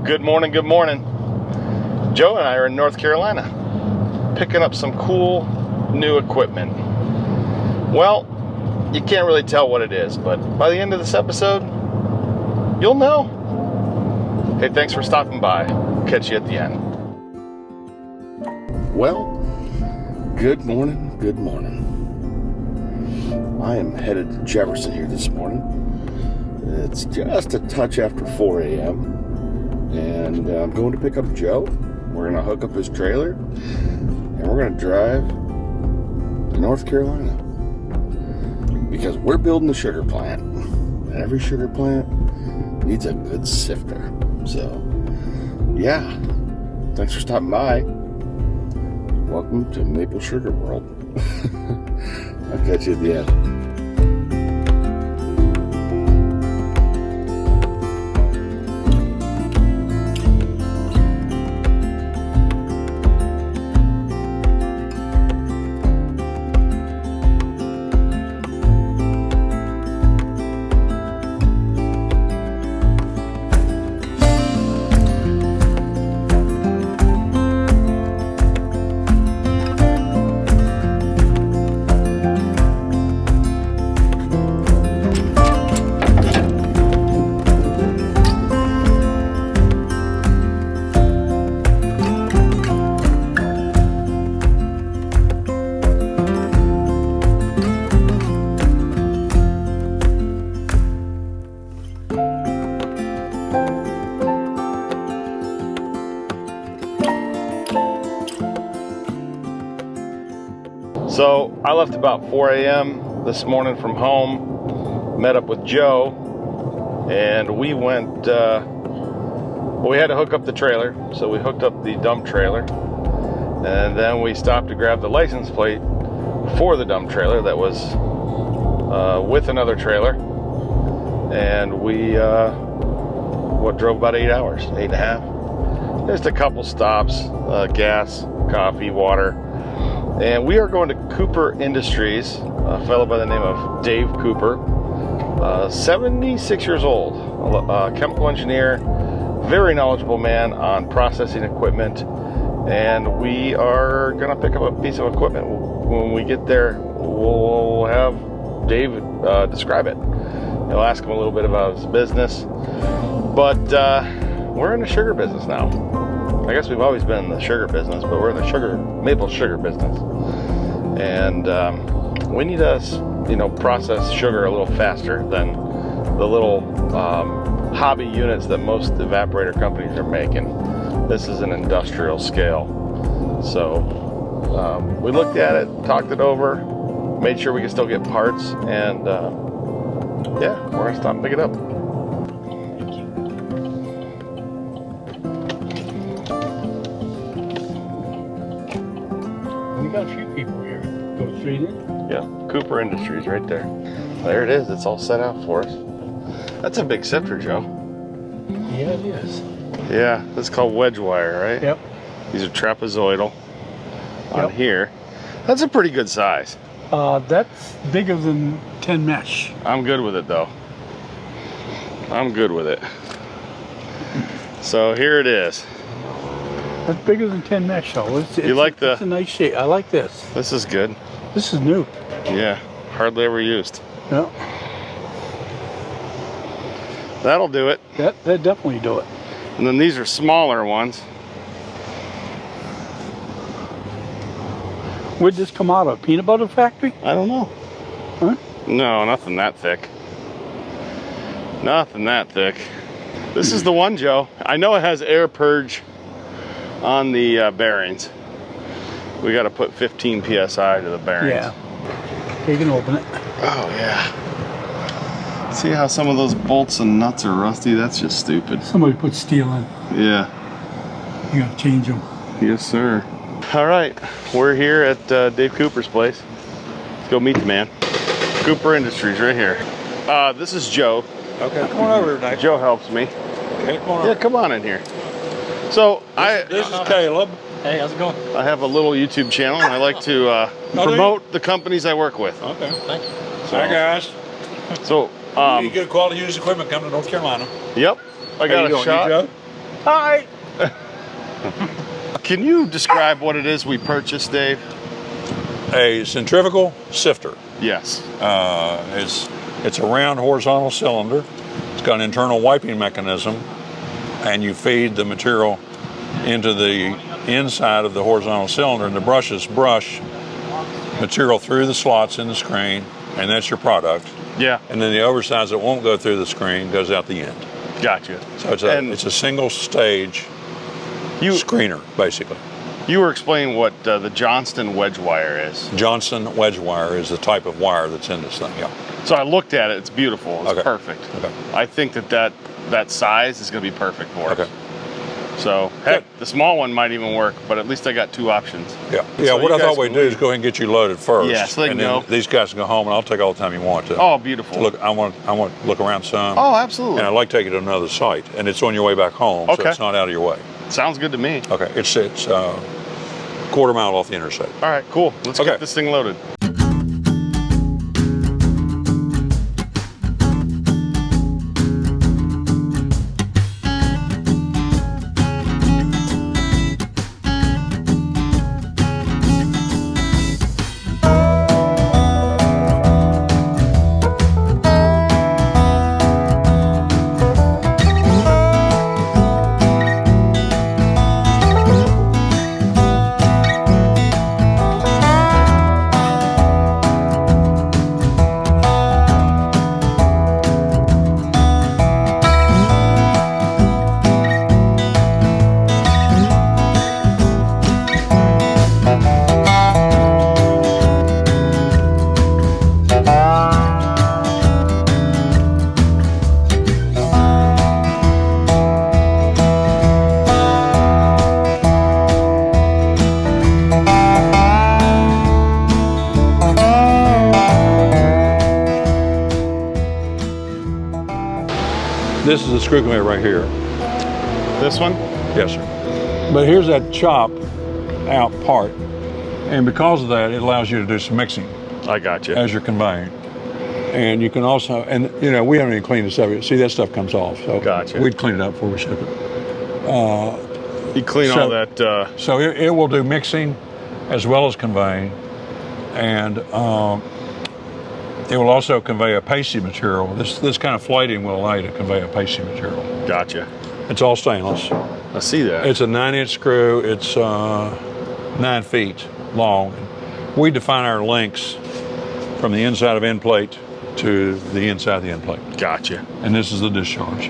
Good morning, good morning. Joe and I are in North Carolina picking up some cool new equipment. Well, you can't really tell what it is, but by the end of this episode, you'll know. Hey, thanks for stopping by. Catch you at the end. Well, good morning, good morning. I am headed to Jefferson here this morning. It's just a touch after 4 a.m. and I'm going to pick up Joe. We're going to hook up his trailer and we're going to drive to North Carolina because we're building a sugar plant. And every sugar plant needs a good sifter. So, yeah, thanks for stopping by. Welcome to Maple Sugar World. I'll catch you at the end. So I left about 4 a.m. this morning from home, met up with Joe, and we went, we had to hook up the trailer, so we hooked up the dump trailer, and then we stopped to grab the license plate for the dump trailer that was with another trailer, and we drove about 8 hours, 8.5. Just a couple stops, gas, coffee, water. And we are going to Cooper Industries, a fellow by the name of Dave Cooper, 76 years old, a chemical engineer, very knowledgeable man on processing equipment, and we are going to pick up a piece of equipment. When we get there, we'll have Dave describe it. He'll ask him a little bit about his business, but we're in the sugar business now. I guess we've always been in the sugar business, but we're in the maple sugar business. And we need to, process sugar a little faster than the little hobby units that most evaporator companies are making. This is an industrial scale. So we looked at it, talked it over, made sure we could still get parts, and yeah, we're gonna stop and pick it up. Got a few people here. Go straight in? Yeah, Cooper Industries right there. There it is. It's all set out for us. That's a big sifter, Joe. Yeah, it is. Yeah, that's called wedge wire, right? Yep. These are trapezoidal on here. That's a pretty good size. That's bigger than 10 mesh. I'm good with it, though. I'm good with it. So here it is. That's bigger than 10 mesh, though. It's a nice shape. I like this. This is good. This is new. Yeah, hardly ever used. Yeah. That'll do it. That definitely do it. And then these are smaller ones. Where'd this come out of? Peanut butter factory? I don't know. Huh? No, nothing that thick. Nothing that thick. This is the one, Joe. I know it has air purge on the bearings. We got to put 15 psi to the bearings. Yeah. You can open it. Oh yeah. See how some of those bolts and nuts are rusty? That's just stupid. Somebody put steel in. Yeah. You got to change them. Yes, sir. All right, we're here at Dave Cooper's place. Let's go meet the man. Cooper Industries right here. This is Joe. Okay, come on over tonight. Joe helps me. Okay, come on over. Yeah, come on in here. So This is Caleb. Hey, how's it going? I have a little YouTube channel, and I like to promote the companies I work with. Okay. Thank you. So, Hi guys. So you get quality used equipment coming to North Carolina. Yep. I got a shot. Hi. Can you describe what it is we purchased, Dave? A centrifugal sifter. Yes. It's a round horizontal cylinder. It's got an internal wiping mechanism, and you feed the material into the inside of the horizontal cylinder, and the brushes brush material through the slots in the screen, and that's your product. Yeah. And then the oversize that won't go through the screen goes out the end. Gotcha. So it's a single stage screener, basically. You were explaining what the Johnston wedge wire is. Johnston wedge wire is the type of wire that's in this thing, yeah. So I looked at it, it's beautiful, it's Okay. perfect. Okay. I think that size is gonna be perfect for us. Okay. So, heck, the small one might even work, but at least I got 2 options. Yeah. So Yeah, what you I thought guys we'd can do is leave. go ahead and get you loaded first. Yeah, so they and can then go. these guys can go home, and I'll take all the time you want to. Oh, beautiful. Look, I want to look around some. Oh, absolutely. And I'd like to take you to another site, and it's on your way back home, so Okay. it's not out of your way. Sounds good to me. Okay, it's quarter mile off the interstate. All right, cool. Let's Okay. get this thing loaded. This is the screw conveyor right here. This one? Yes, sir. But here's that chop out part, and because of that, it allows you to do some mixing I got you. as you're conveying. And you can also, and you know, we haven't even cleaned this up yet. See, that stuff comes off. So Gotcha. we'd clean it up before we ship it. You clean So- all that. So it will do mixing as well as conveying, and it will also convey a pasty material. This kind of flating will allow you to convey a pasty material. Gotcha. It's all stainless. I see that. It's a 9-inch screw. It's 9 feet long. We define our lengths from the inside of end plate to the inside of the end plate. Gotcha. And this is the discharge.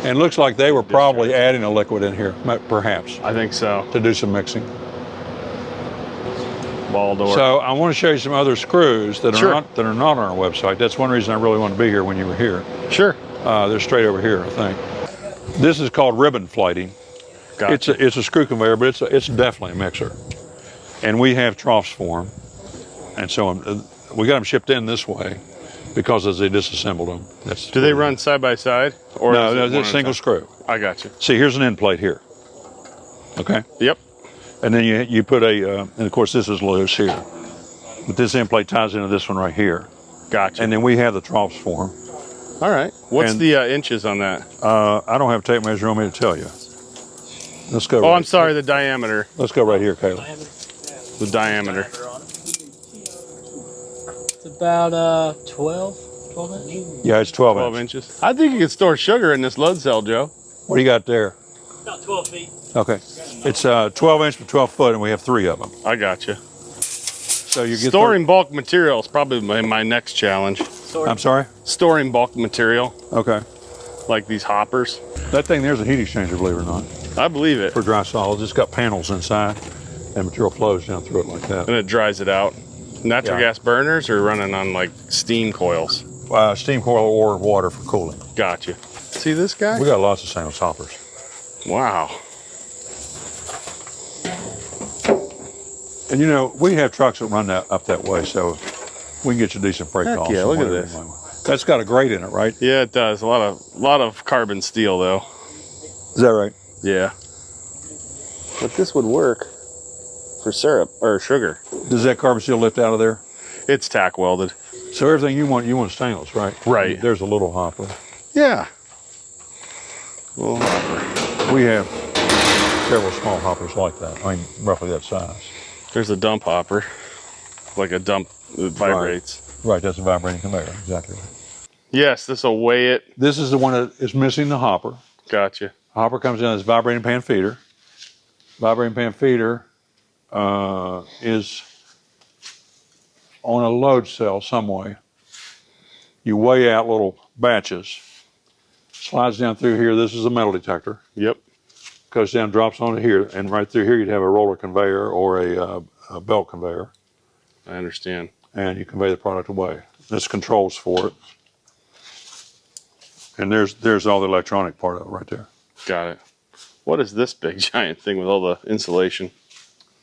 And it looks like they were probably adding a liquid in here, perhaps, I think so. to do some mixing. Ball door. So I want to show you some other screws that are Sure. not on our website. That's one reason I really wanted to be here when you were here. Sure. They're straight over here, I think. This is called ribbon flating. Gotcha. It's a screw conveyor, but it's definitely a mixer. And we have troughs for them, and so we got them shipped in this way because as they disassembled them. Do they run side by side? Or No, is it no, one it's at a single time? screw. I got you. See, here's an end plate here. Okay. Yep. And then you put and of course this is loose here. But this end plate ties into this one right here. Gotcha. And then we have the troughs for them. All right. What's and- the inches on that? I don't have a tape measure on me to tell you. Let's go. Oh, I'm sorry. The diameter. Let's go right here, Kayla. The diameter. It's about 12 inches. Yeah, it's 12 12 inches. inches. I think you could store sugar in this load cell, Joe. What do you got there? About 12 feet. Okay. It's 12 inch by 12 foot, and we have 3 of them. I got you. So you get Storing bulk material is probably my next challenge. I'm sorry? Storing bulk material, Okay. like these hoppers. That thing there's a heat exchanger, believe it or not, I believe it. for dry solids. It's got panels inside, and material flows down through it like that. And it dries it out. Natural Yeah. gas burners are running on like steam coils. Steam coil or water for cooling. Gotcha. See this guy? We got lots of stainless hoppers. Wow. And you know, we have trucks that run up that way, so we can get you decent freight Heck costs. yeah, and look at whatever this. you want. That's got a grate in it, right? Yeah, it does. A lot of carbon steel though. Is that right? Yeah. But this would work for syrup or sugar. Does that carbon steel lift out of there? It's tack welded. So everything you want stainless, right? Right. There's a little hopper. Yeah. Little hopper. We have several small hoppers like that. I mean, roughly that size. There's a dump hopper, like a dump that vibrates. Right, that's a vibrating conveyor, exactly. Yes, this will weigh it. This is the one that is missing the hopper. Gotcha. Hopper comes in as vibrating pan feeder. Vibrating pan feeder is on a load cell some way. You weigh out little batches. Slides down through here. This is a metal detector. Yep. Goes down, drops onto here, and right through here you'd have a roller conveyor or a belt conveyor. I understand. And you convey the product away. This controls for it. And there's all the electronic part of it right there. Got it. What is this big giant thing with all the insulation?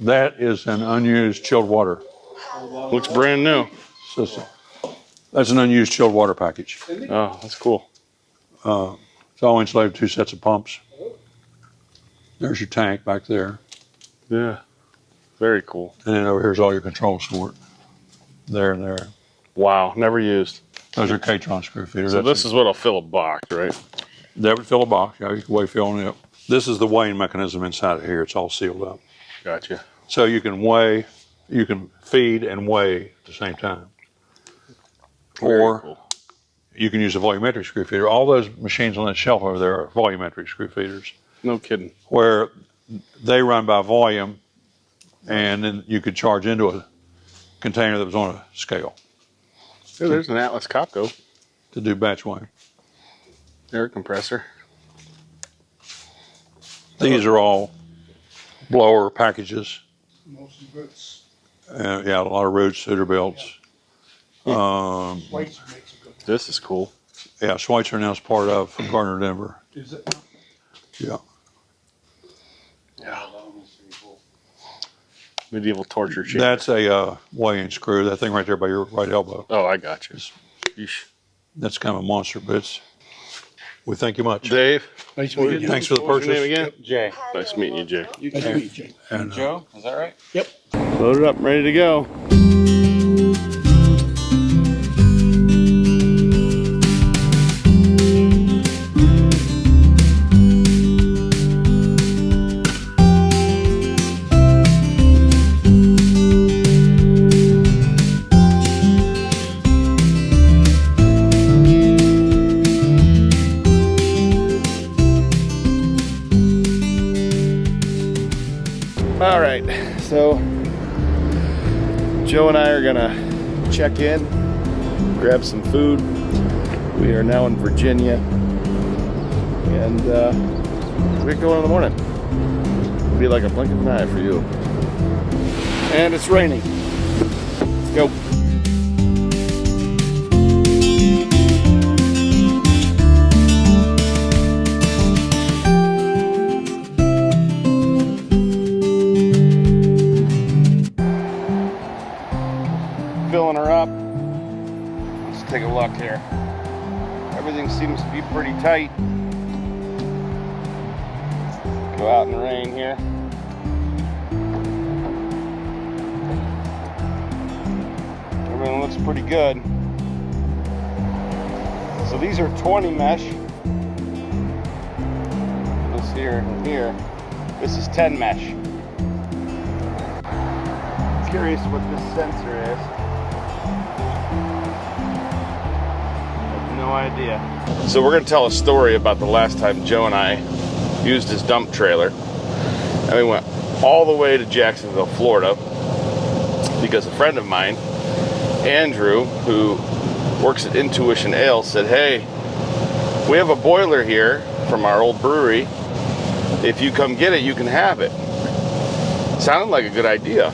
That is an unused chilled water Looks brand new. system. That's an unused chilled water package. Oh, that's cool. It's all insulated, 2 sets of pumps. There's your tank back there. Yeah. Very cool. And then over here's all your controls for it. There and there. Wow. Never used. Those are K-Tron screw feeders. So this is what'll fill a box, right? That would fill a box. Yeah, you can weigh filling it. This is the weighing mechanism inside of here. It's all sealed up. Gotcha. So you can weigh, you can feed and weigh at the same time. Very Or cool. you can use a volumetric screw feeder. All those machines on that shelf over there are volumetric screw feeders, No kidding. where they run by volume, and then you could charge into a container that was on a scale Yeah, there's an Atlas Copco to do batch weighing. air compressor. These are all blower packages. Mostly boots. Yeah, a lot of roots, suitor belts. Whites makes a good. This is cool. Yeah, Schweitzer now is part of Gardner Denver. Is it? Yeah. Yeah. Medieval torture chamber. That's a weighing screw. That thing right there by your right elbow. Oh, I got you. Yeesh. That's kind of a monster, but we thank you much. Dave. Nice meeting you. Thanks for the What was your purchase. name again? Jay. Nice meeting you, Jay. Nice to meet you, Jay. And, Joe, is that right? Yep. Loaded up, ready to go. All right, so Joe and I are gonna check in, grab some food. We are now in Virginia, and we're going in the morning. It'll be like a blink of an eye for you. And it's raining. Let's go. Filling her up. Let's take a look here. Everything seems to be pretty tight. Go out in the rain here. Everything looks pretty good. So these are 20 mesh. This here and here. This is 10 mesh. Curious what this sensor is. No idea. So we're going to tell a story about the last time Joe and I used his dump trailer. And we went all the way to Jacksonville, Florida, because a friend of mine, Andrew, who works at Intuition Ale, said, hey, we have a boiler here from our old brewery. If you come get it, you can have it. Sounded like a good idea.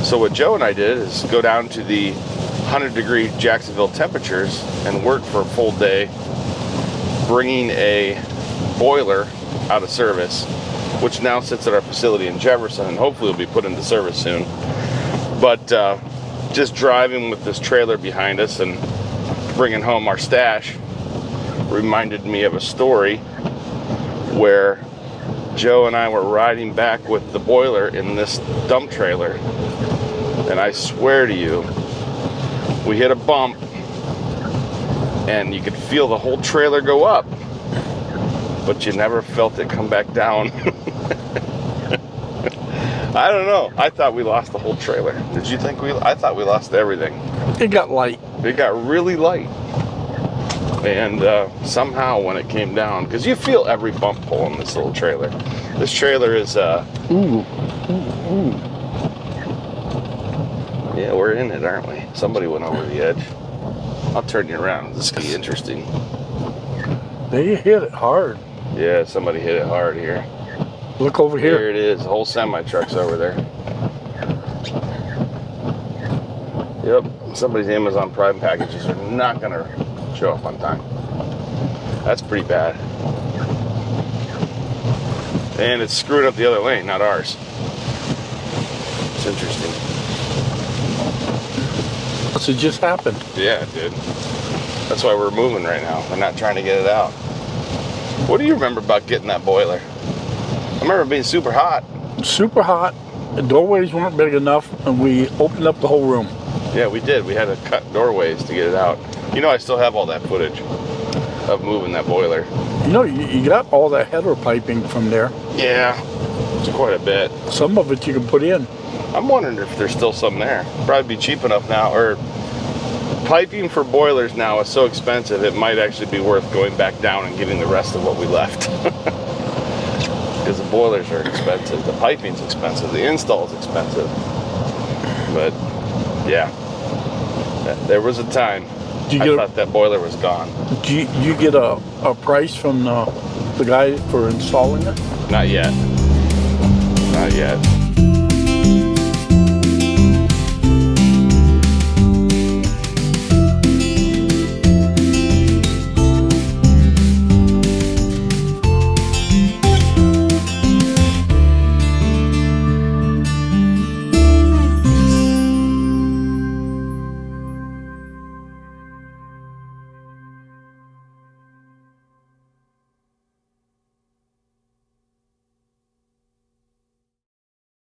So what Joe and I did is go down to the 100-degree Jacksonville temperatures and work for a full day, bringing a boiler out of service, which now sits at our facility in Jefferson and hopefully will be put into service soon. But just driving with this trailer behind us and bringing home our stash reminded me of a story where Joe and I were riding back with the boiler in this dump trailer, and I swear to you, we hit a bump and you could feel the whole trailer go up. but you never felt it come back down. I don't know. I thought we lost the whole trailer. Did you think I thought we lost everything. It got light. It got really light. And somehow when it came down, because you feel every bump pull in this little trailer. This trailer is, yeah, we're in it, aren't we? Somebody went over the edge. I'll turn you around. This is going to be interesting. They hit it hard. Yeah, somebody hit it hard here. Look over here. Here it is. The whole semi-truck's over there. Yep. Somebody's Amazon Prime packages are not going to show up on time. That's pretty bad. And it's screwing up the other lane, not ours. It's interesting. So it just happened. Yeah, it did. That's why we're moving right now. We're not trying to get it out. What do you remember about getting that boiler? I remember it being super hot. Super hot. The doorways weren't big enough, and we opened up the whole room. Yeah, we did. We had to cut doorways to get it out. You know, I still have all that footage of moving that boiler. You know, you got all that header piping from there. Yeah, it's quite a bit. Some of it you can put in. I'm wondering if there's still some there. Probably be cheap enough now, or piping for boilers now is so expensive it might actually be worth going back down and getting the rest of what we left. Because the boilers are expensive, the piping's expensive, the install's expensive. But yeah, there was a time I thought that boiler was gone. Did you get a price from the guy for installing it? Not yet. Not yet.